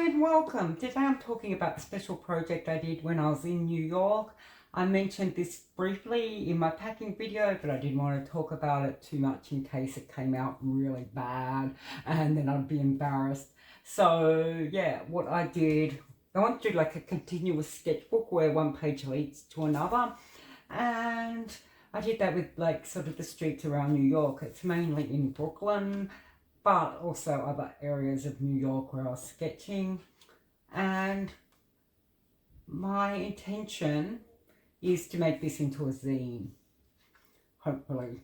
and welcome. Today I'm talking about the special project I did when I was in New York. I mentioned this briefly in my packing video, but I didn't want to talk about it too much in case it came out really bad and then I'd be embarrassed. So yeah, what I did, I want to do like a continuous sketchbook where one page leads to another, and I did that with like sort of the streets around New York. It's mainly in Brooklyn, but also other areas of New York where I was sketching. And my intention is to make this into a zine. Hopefully,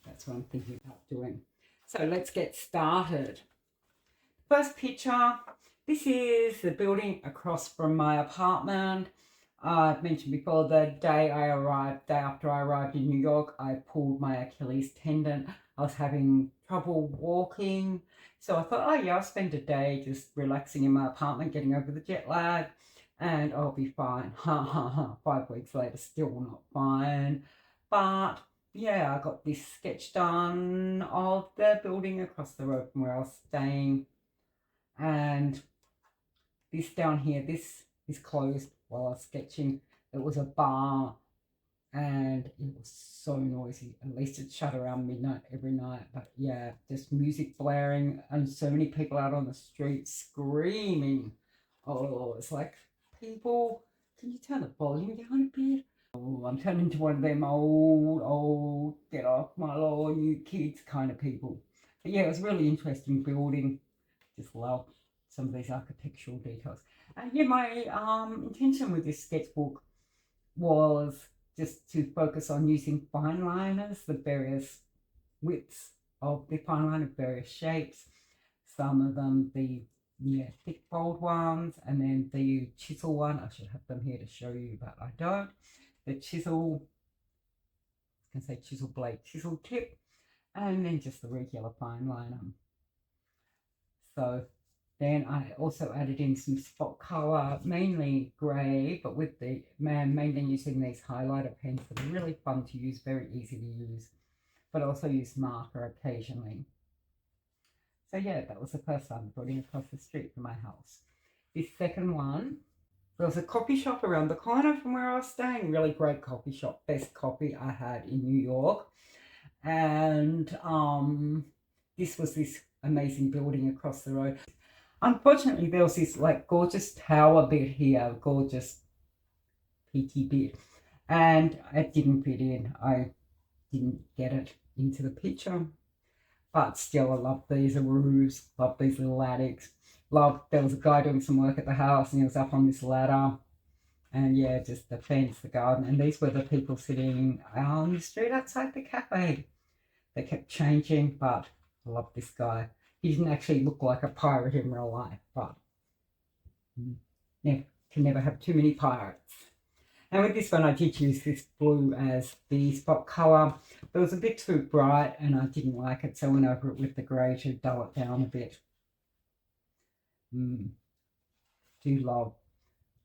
that's what I'm thinking about doing. So let's get started. First picture, this is the building across from my apartment. I've mentioned before, the day after I arrived in New York, I pulled my Achilles tendon. I was having trouble walking. So I thought, oh yeah, I'll spend a day just relaxing in my apartment, getting over the jet lag, and I'll be fine. 5 weeks later, still not fine. But yeah, I got this sketch done of the building across the road from where I was staying. And this down here, this is closed while I was sketching. It was a bar and it was so noisy. At least it shut around midnight every night. But yeah, just music blaring and so many people out on the street screaming. Oh, it's like, people, can you turn the volume down a bit? Oh, I'm turning into one of them old, get off my lawn, you kids kind of people. But yeah, it was really interesting building. Just love some of these architectural details. And yeah, my intention with this sketchbook was just to focus on using fine liners, the various widths of the fine liner, various shapes. Some of them the thick bold ones, and then the chisel one. I should have them here to show you, but I don't. The chisel, I can say chisel blade, chisel tip, and then just the regular fine liner. So then I also added in some spot color, mainly grey, but with the mainly using these highlighter pens that are really fun to use, very easy to use, but also use marker occasionally. So yeah, that was the first time putting across the street from my house. This second one, there was a coffee shop around the corner from where I was staying, really great coffee shop, best coffee I had in New York. And this was this amazing building across the road. Unfortunately, there was this like gorgeous tower bit here, gorgeous peaky bit, and it didn't fit in. I didn't get it into the picture, but still I love these roofs, love these little attics. There was a guy doing some work at the house and he was up on this ladder, and yeah, just the fence, the garden, and these were the people sitting on the street outside the cafe. They kept changing, but I love this guy. He didn't actually look like a pirate in real life, but yeah, can never have too many pirates. And with this one, I did use this blue as the spot colour. It was a bit too bright and I didn't like it, so I went over it with the grey to dull it down a bit. Do love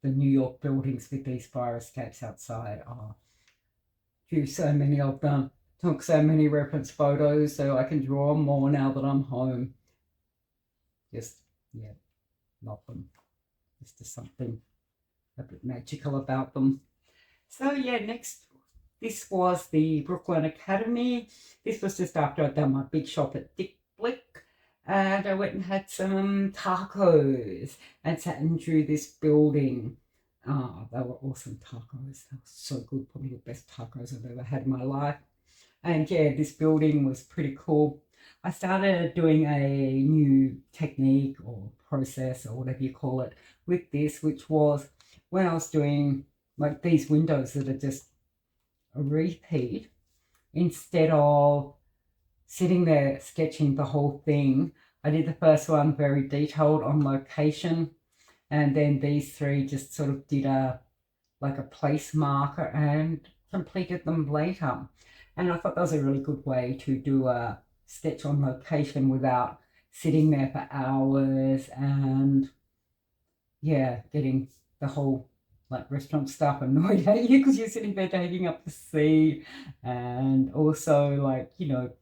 the New York buildings with these fire escapes outside. Oh, do so many of them. Took so many reference photos, so I can draw more now that I'm home. Just, yeah, love them. Just something a bit magical about them. So yeah, next, this was the Brooklyn Academy. This was just after I'd done my big shop at Dick Blick, and I went and had some tacos and sat and drew this building. Oh, they were awesome tacos. They were so good, probably the best tacos I've ever had in my life. And yeah, this building was pretty cool. I started doing a new technique or process or whatever you call it with this, which was when I was doing like these windows that are just a repeat, instead of sitting there sketching the whole thing, I did the first one very detailed on location, and then these three just sort of did a place marker and completed them later. And I thought that was a really good way to do a sketch on location without sitting there for hours and yeah, getting the whole like restaurant staff annoyed at you because you're sitting there taking up the seat. And also, like, you know,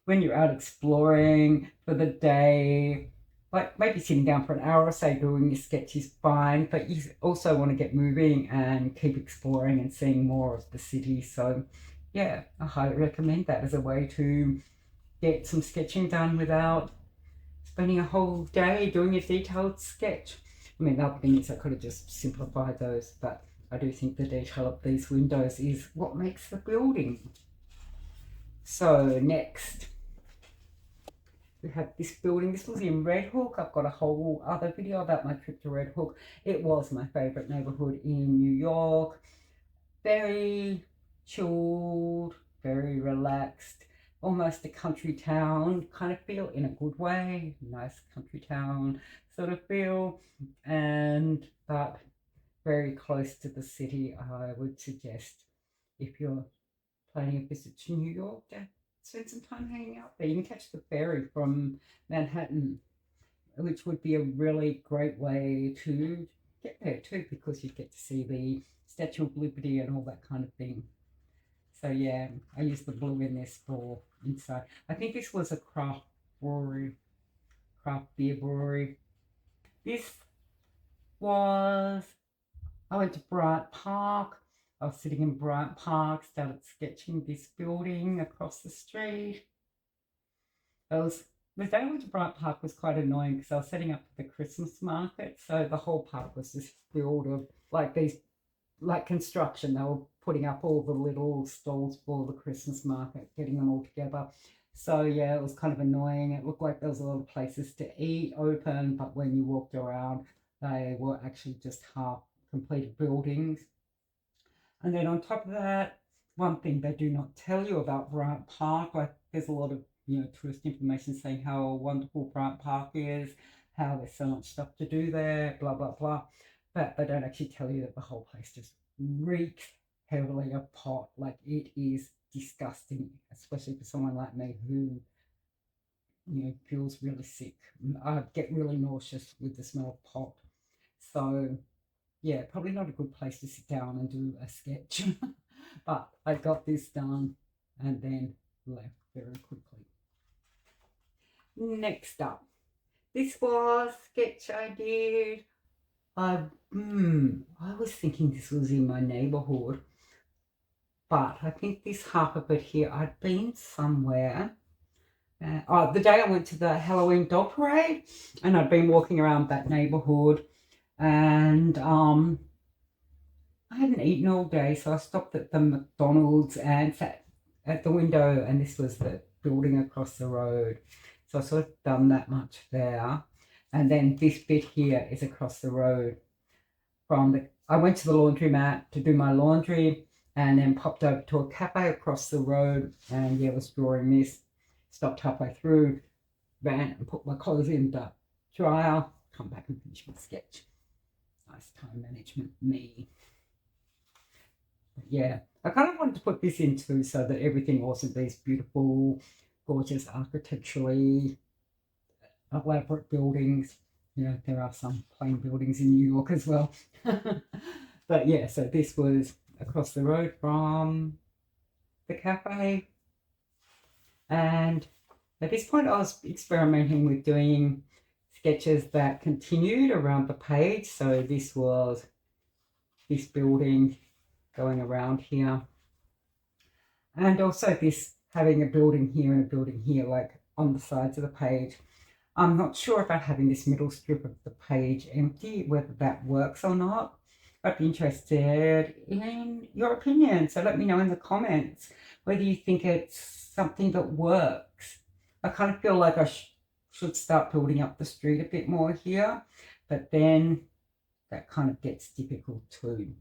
when you're out exploring for the day, like maybe sitting down for an hour or so doing your sketch is fine, but you also want to get moving and keep exploring and seeing more of the city. So yeah, I highly recommend that as a way to get some sketching done without spending a whole day doing a detailed sketch. I mean, the other thing is I could have just simplified those, but I do think the detail of these windows is what makes the building. So next, we have this building. This was in Red Hook. I've got a whole other video about my trip to Red Hook. It was my favourite neighbourhood in New York. Very chilled, very relaxed, almost a country town kind of feel, in a good way. Nice country town sort of feel, and but very close to the city. I would suggest, if you're planning a visit to New York, to spend some time hanging out there. You can catch the ferry from Manhattan, which would be a really great way to get there too, because you get to see the Statue of Liberty and all that kind of thing. So yeah, I used the blue in this for inside. I think this was a craft beer brewery. This was, I went to Bryant Park. I was sitting in Bryant Park, started sketching this building across the street. The day I went to Bryant Park was quite annoying because I was setting up for the Christmas market. So the whole park was just filled of like these, like construction. They were putting up all the little stalls for the Christmas market, getting them all together. So yeah, it was kind of annoying. It looked like there was a lot of places to eat open, but when you walked around, they were actually just half completed buildings. And then on top of that, one thing they do not tell you about Bryant Park, like there's a lot of tourist information saying how wonderful Bryant Park is, how there's so much stuff to do there, blah blah blah, but they don't actually tell you that the whole place just reeks heavily of pot. Like it is disgusting, especially for someone like me who feels really sick. I get really nauseous with the smell of pot. So yeah, probably not a good place to sit down and do a sketch. But I got this done and then left very quickly. Next up, this was a sketch I did. I was thinking this was in my neighbourhood, but I think this half of it here, I'd been somewhere. The day I went to the Halloween dog parade, and I'd been walking around that neighbourhood, and I hadn't eaten all day, so I stopped at the McDonald's and sat at the window, and this was the building across the road. So I sort of done that much there. And then this bit here is across the road I went to the laundromat to do my laundry and then popped over to a cafe across the road, and yeah, was drawing this. Stopped halfway through, ran and put my clothes in the dryer, come back and finish my sketch. Nice time management, me. Yeah, I kind of wanted to put this in too so that everything wasn't these beautiful, gorgeous, architecturally elaborate buildings. There are some plain buildings in New York as well. But yeah, so this was across the road from the cafe. And at this point I was experimenting with doing sketches that continued around the page. So this was this building going around here, and also this having a building here and a building here, like on the sides of the page. I'm not sure about having this middle strip of the page empty, whether that works or not. I'd be interested in your opinion, so let me know in the comments whether you think it's something that works. I kind of feel like I should start building up the street a bit more here, but then that kind of gets difficult too.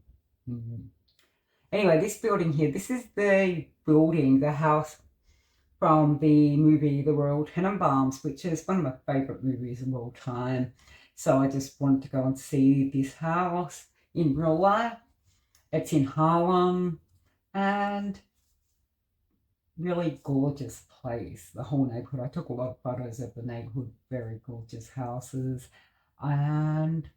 Anyway, this building here, this is the building, the house from the movie The Royal Tenenbaums, which is one of my favourite movies of all time. So I just wanted to go and see this house in real life. It's in Harlem, and really gorgeous place, the whole neighbourhood. I took a lot of photos of the neighbourhood, very gorgeous houses, and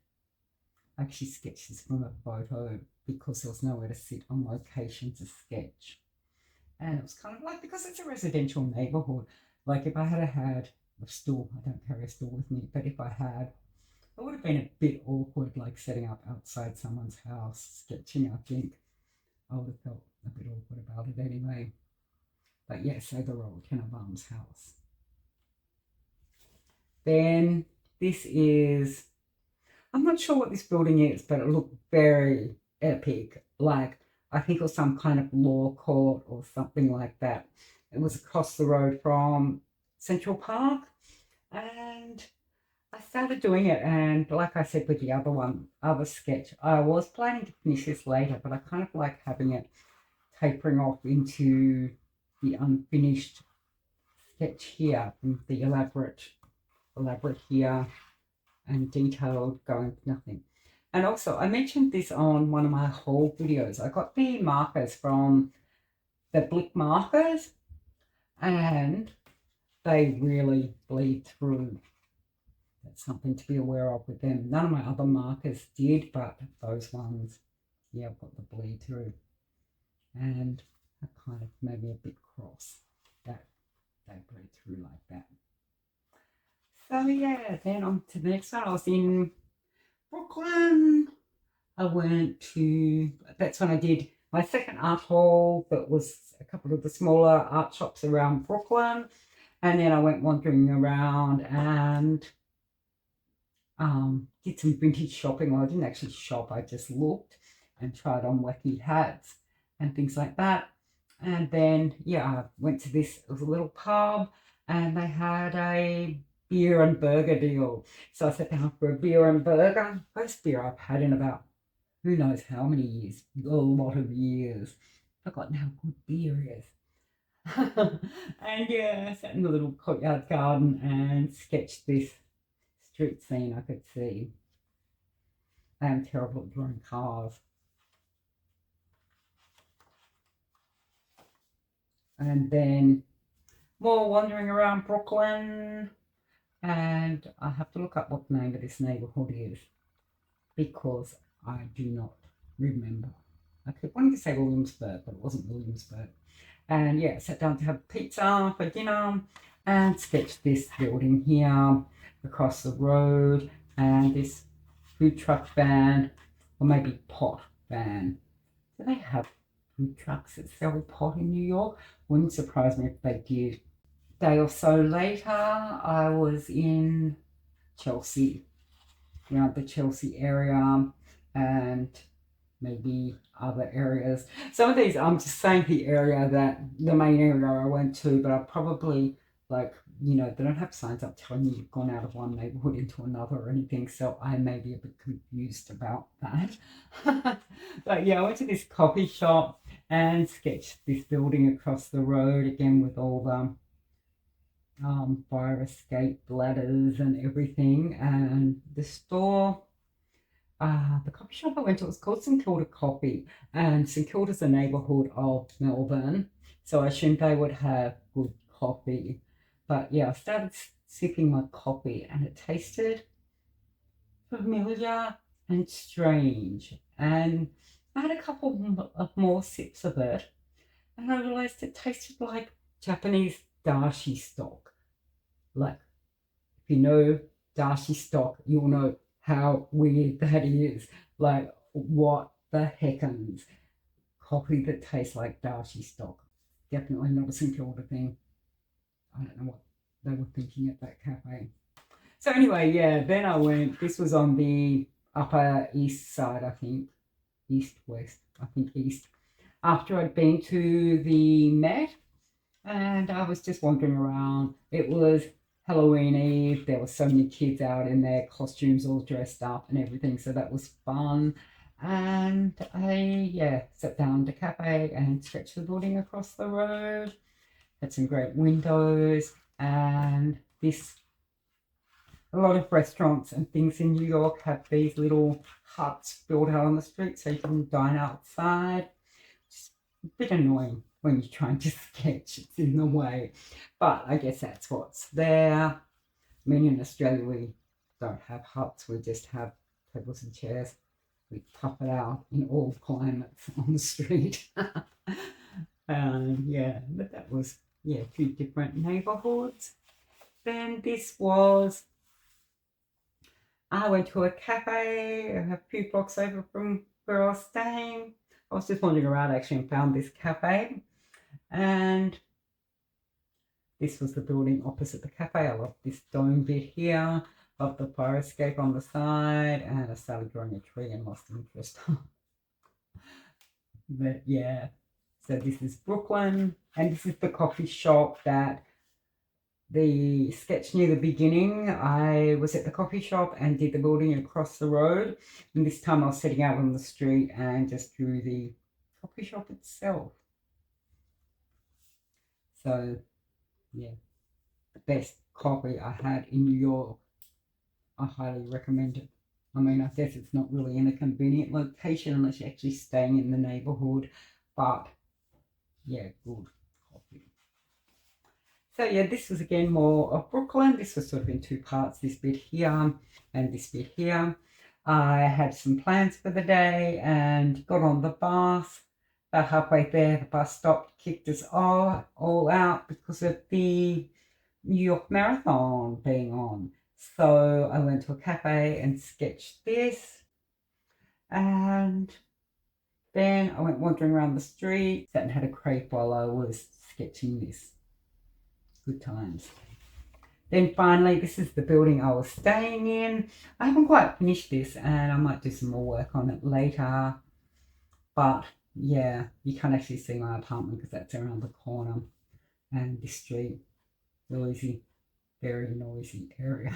I actually sketched this from a photo because there was nowhere to sit on location to sketch. And it was kind of like, because it's a residential neighbourhood, like if I had a stool. I don't carry a stool with me, but if I had, it would have been a bit awkward, like setting up outside someone's house, sketching. I think I would have felt a bit awkward about it anyway. But yes, overall, Ken of Arms house. Then this is, I'm not sure what this building is, but it looked very epic. Like, I think it was some kind of law court or something like that. It was across the road from Central Park. And I started doing it, and like I said with the other sketch, I was planning to finish this later, but I kind of like having it tapering off into the unfinished sketch here, and the elaborate here, and detailed going for nothing. And also, I mentioned this on one of my haul videos. I got the markers from the Blick markers, and they really bleed through. That's something to be aware of with them. None of my other markers did, but those ones, yeah, I've got the bleed through. And that kind of made me a bit cross that they bleed through like that. So yeah, then on to the next one. I was in Brooklyn. I went to, that's when I did my second art haul. That was a couple of the smaller art shops around Brooklyn. And then I went wandering around and did some vintage shopping. Well, I didn't actually shop, I just looked and tried on wacky hats and things like that. And then, yeah, I went to this, it was a little pub, and they had a beer and burger deal. So I sat down for a beer and burger. First beer I've had in about who knows how many years, a lot of years. I've forgotten how good beer is. And yeah, I sat in the little courtyard garden and sketched this street scene I could see. I am terrible at drawing cars. And then more wandering around Brooklyn, and I have to look up what the name of this neighbourhood is because I do not remember. I kept wanting to say Williamsburg, but it wasn't Williamsburg. And yeah, sat down to have pizza for dinner and sketched this building here across the road, and this food truck van, or maybe pot van. Do they have food trucks that sell pot in New York? Wouldn't surprise me if they did. A day or so later, I was in Chelsea, around the Chelsea area, and maybe other areas. Some of these, I'm just saying the area that, the main area I went to, but I probably, like, you know, they don't have signs up telling you you've gone out of one neighbourhood into another or anything, so I may be a bit confused about that. But yeah, I went to this coffee shop and sketched this building across the road, again with all the fire escape ladders and everything, and the store, the coffee shop I went to was called St Kilda Coffee, and St Kilda's a neighbourhood of Melbourne, so I assumed they would have good coffee. But yeah, I started sipping my coffee and it tasted familiar and strange, and I had a couple of more sips of it, and I realised it tasted like Japanese dashi stock. Like, if you know dashi stock, you'll know how weird that is. Like, what the heckins? Coffee that tastes like dashi stock. Definitely not a St Kilda thing. I don't know what they were thinking at that cafe. So anyway, yeah, then I went, this was on the upper east side, I think. East, west, I think east. After I'd been to the Met, and I was just wandering around. It was Halloween Eve. There were so many kids out in their costumes all dressed up and everything, so that was fun. And I sat down at a cafe and sketched the building across the road. Had some great windows, and a lot of restaurants and things in New York have these little huts built out on the street so you can dine outside. It's a bit annoying when you're trying to sketch, it's in the way, but I guess that's what's there. I mean, in Australia we don't have huts, we just have tables and chairs. We tough it out in all climates on the street. Yeah, but that was, yeah, a few different neighbourhoods. Then this was, I went to a cafe a few blocks over from where I was staying. I was just wandering around actually and found this cafe. And this was the building opposite the cafe. I love this dome bit here. Love the fire escape on the side. And I started growing a tree and lost interest. But yeah, so this is Brooklyn. And this is the coffee shop that the sketch near the beginning. I was at the coffee shop and did the building across the road. And this time I was sitting out on the street and just drew the coffee shop itself. So yeah, the best coffee I had in New York. I highly recommend it. I mean, I guess it's not really in a convenient location unless you're actually staying in the neighborhood, but yeah, good coffee. So yeah, this was again more of Brooklyn. This was sort of in two parts, this bit here and this bit here. I had some plans for the day and got on the bus. About halfway there, the bus stopped, kicked us all out because of the New York Marathon being on. So I went to a cafe and sketched this. And then I went wandering around the street, sat and had a crepe while I was sketching this. Good times. Then finally, this is the building I was staying in. I haven't quite finished this and I might do some more work on it later. But yeah, you can't actually see my apartment because that's around the corner. And this street, noisy, very noisy area.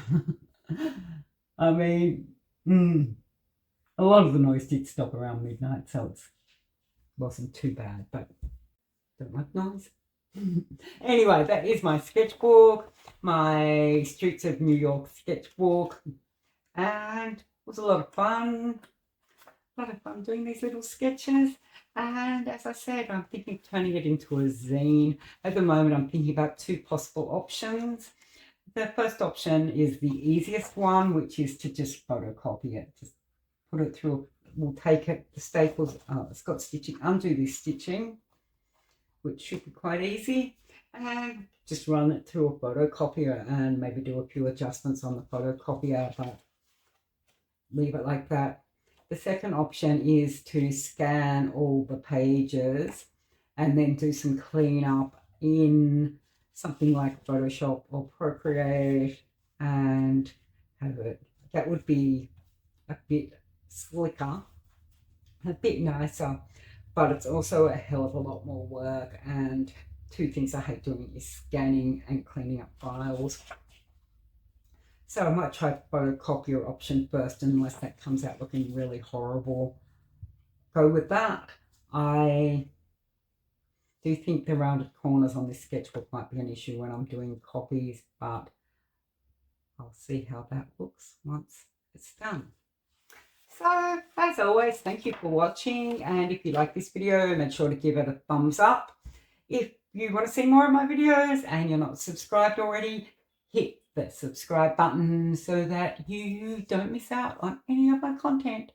I mean, a lot of the noise did stop around midnight, so it wasn't too bad, but don't like noise. Anyway, that is my sketchbook, my Streets of New York sketchbook, and it was a lot of fun. A lot of fun doing these little sketches. And as I said, I'm thinking of turning it into a zine. At the moment, I'm thinking about two possible options. The first option is the easiest one, which is to just photocopy it. Just put it through, we'll take it, the staples, it's got stitching, undo this stitching, which should be quite easy, and just run it through a photocopier and maybe do a few adjustments on the photocopier, but leave it like that. The second option is to scan all the pages and then do some cleanup in something like Photoshop or Procreate and have it. That would be a bit slicker, a bit nicer, but it's also a hell of a lot more work. And two things I hate doing is scanning and cleaning up files. So I might try the photocopier option first, unless that comes out looking really horrible. Go with that. I do think the rounded corners on this sketchbook might be an issue when I'm doing copies, but I'll see how that looks once it's done. So, as always, thank you for watching, and if you like this video, make sure to give it a thumbs up. If you want to see more of my videos and you're not subscribed already, hit the subscribe button so that you don't miss out on any of my content.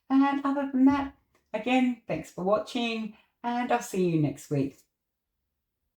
And other than that, again, thanks for watching, and I'll see you next week.